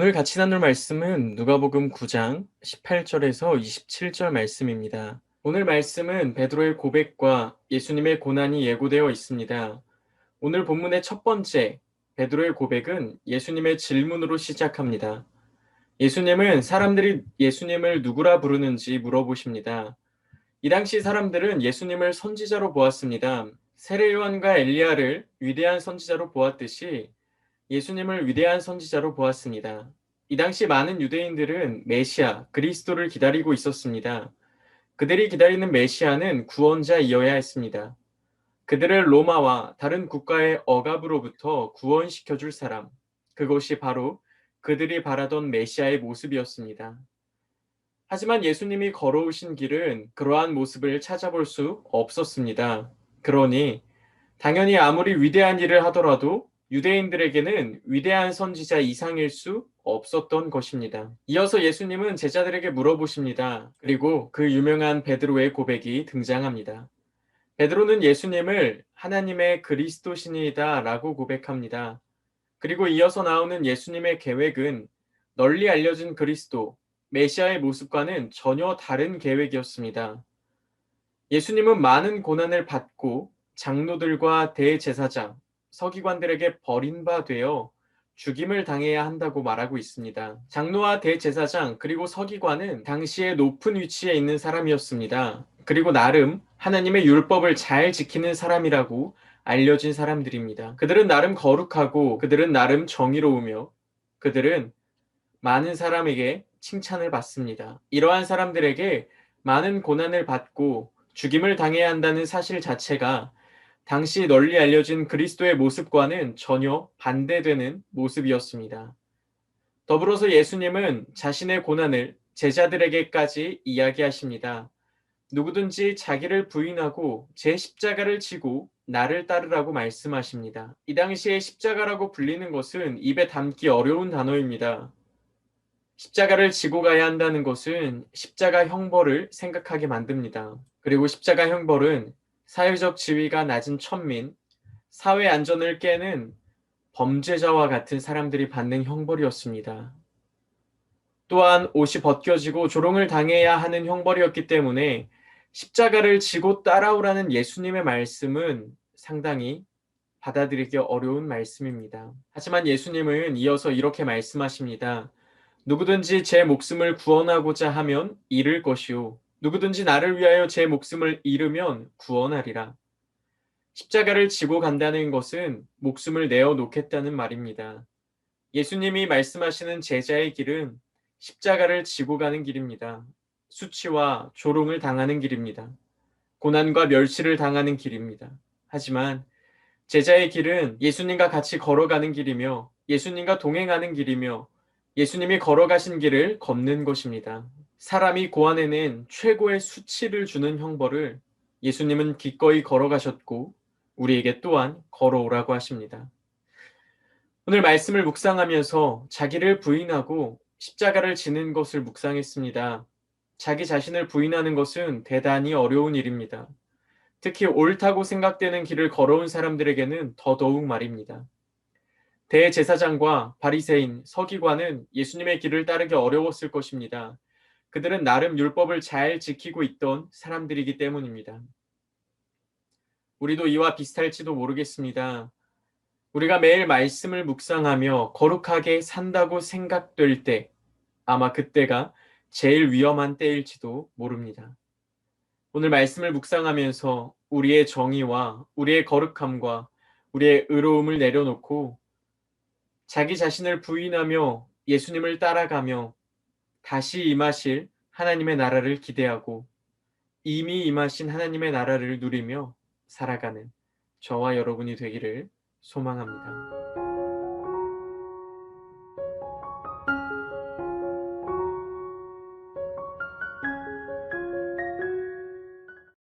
오늘 같이 나눌 말씀은 누가복음 9장 18절에서 27절 말씀입니다. 오늘 말씀은 베드로의 고백과 예수님의 고난이 예고되어 있습니다. 오늘 본문의 첫 번째, 베드로의 고백은 예수님의 질문으로 시작합니다. 예수님은 사람들이 예수님을 누구라 부르는지 물어보십니다. 이 당시 사람들은 예수님을 선지자로 보았습니다. 세례 요한과 엘리야를 위대한 선지자로 보았듯이 예수님을 위대한 선지자로 보았습니다. 이 당시 많은 유대인들은 메시아, 그리스도를 기다리고 있었습니다. 그들이 기다리는 메시아는 구원자이어야 했습니다. 그들을 로마와 다른 국가의 억압으로부터 구원시켜 줄 사람, 그것이 바로 그들이 바라던 메시아의 모습이었습니다. 하지만 예수님이 걸어오신 길은 그러한 모습을 찾아볼 수 없었습니다. 그러니 당연히 아무리 위대한 일을 하더라도 유대인들에게는 위대한 선지자 이상일 수 없었던 것입니다. 이어서 예수님은 제자들에게 물어보십니다. 그리고 그 유명한 베드로의 고백이 등장합니다. 베드로는 예수님을 하나님의 그리스도시니이다 라고 고백합니다. 그리고 이어서 나오는 예수님의 계획은 널리 알려진 그리스도, 메시아의 모습과는 전혀 다른 계획이었습니다. 예수님은 많은 고난을 받고 장로들과 대제사장, 서기관들에게 버린 바 되어 죽임을 당해야 한다고 말하고 있습니다. 장로와 대제사장 그리고 서기관은 당시에 높은 위치에 있는 사람이었습니다. 그리고 나름 하나님의 율법을 잘 지키는 사람이라고 알려진 사람들입니다. 그들은 나름 거룩하고 그들은 나름 정의로우며 그들은 많은 사람에게 칭찬을 받습니다. 이러한 사람들에게 많은 고난을 받고 죽임을 당해야 한다는 사실 자체가 당시 널리 알려진 그리스도의 모습과는 전혀 반대되는 모습이었습니다. 더불어서 예수님은 자신의 고난을 제자들에게까지 이야기하십니다. 누구든지 자기를 부인하고 제 십자가를 지고 나를 따르라고 말씀하십니다. 이 당시에 십자가라고 불리는 것은 입에 담기 어려운 단어입니다. 십자가를 지고 가야 한다는 것은 십자가 형벌을 생각하게 만듭니다. 그리고 십자가 형벌은 사회적 지위가 낮은 천민, 사회 안전을 깨는 범죄자와 같은 사람들이 받는 형벌이었습니다. 또한 옷이 벗겨지고 조롱을 당해야 하는 형벌이었기 때문에 십자가를 지고 따라오라는 예수님의 말씀은 상당히 받아들이기 어려운 말씀입니다. 하지만 예수님은 이어서 이렇게 말씀하십니다. 누구든지 제 목숨을 구원하고자 하면 잃을 것이요. 누구든지 나를 위하여 제 목숨을 잃으면 구원하리라. 십자가를 지고 간다는 것은 목숨을 내어 놓겠다는 말입니다. 예수님이 말씀하시는 제자의 길은 십자가를 지고 가는 길입니다. 수치와 조롱을 당하는 길입니다. 고난과 멸시를 당하는 길입니다. 하지만 제자의 길은 예수님과 같이 걸어가는 길이며 예수님과 동행하는 길이며 예수님이 걸어가신 길을 걷는 것입니다. 사람이 고안에는 최고의 수치를 주는 형벌을 예수님은 기꺼이 걸어가셨고 우리에게 또한 걸어오라고 하십니다. 오늘 말씀을 묵상하면서 자기를 부인하고 십자가를 지는 것을 묵상했습니다. 자기 자신을 부인하는 것은 대단히 어려운 일입니다. 특히 옳다고 생각되는 길을 걸어온 사람들에게는 더더욱 말입니다. 대제사장과 바리새인, 서기관은 예수님의 길을 따르기 어려웠을 것입니다. 그들은 나름 율법을 잘 지키고 있던 사람들이기 때문입니다. 우리도 이와 비슷할지도 모르겠습니다. 우리가 매일 말씀을 묵상하며 거룩하게 산다고 생각될 때, 아마 그때가 제일 위험한 때일지도 모릅니다. 오늘 말씀을 묵상하면서 우리의 정의와 우리의 거룩함과 우리의 의로움을 내려놓고 자기 자신을 부인하며 예수님을 따라가며 다시 임하실 하나님의 나라를 기대하고 이미 임하신 하나님의 나라를 누리며 살아가는 저와 여러분이 되기를 소망합니다.